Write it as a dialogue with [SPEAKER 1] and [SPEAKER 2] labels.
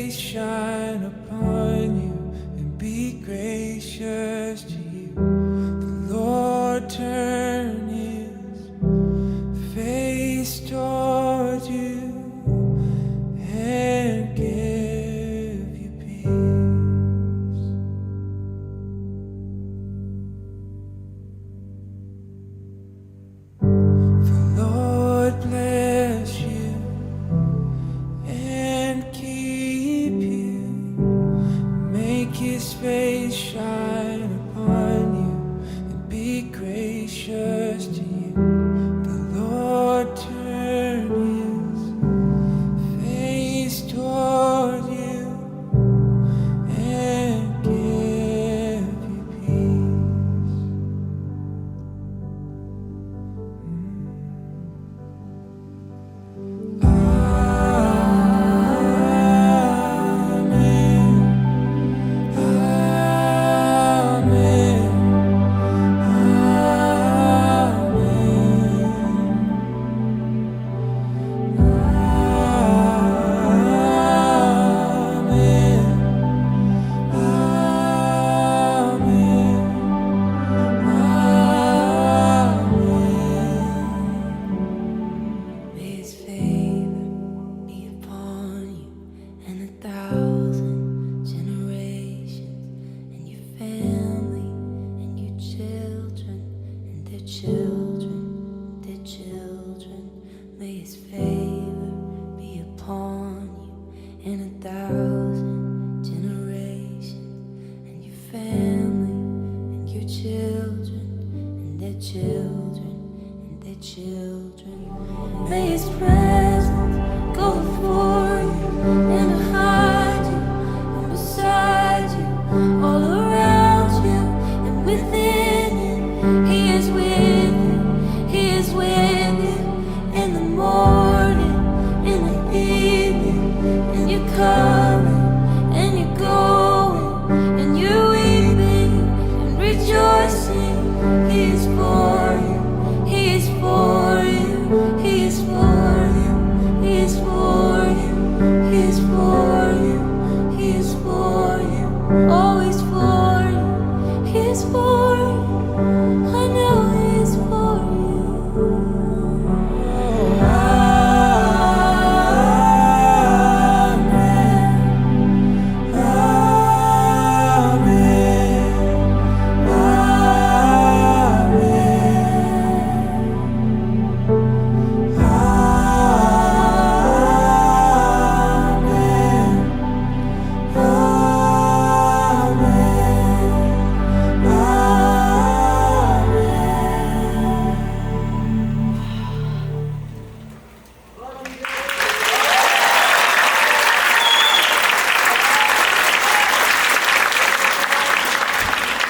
[SPEAKER 1] face shine upon you and be gracious to you. The Lord turn his face toward you and give you peace. The Lord bless you and keep you, make his face shine upon you and be gracious to you. The Lord turn his face toward you and give you peace. Amen. Amen.
[SPEAKER 2] May his favor be upon you and 1,000 generations, and your family and your children and their children, their children. May his favor be upon you and 1,000 generations, and your family and your children and their children and their children. May his presence go before you and behind you and beside you, all around you and within you. He is with you, he is with you in the morning, in the evening, and you're coming and you're going and you're weeping and rejoicing. He is for you, he is for you, he is for you, he is for you, he is for you, he is for you, always for you, he is for you.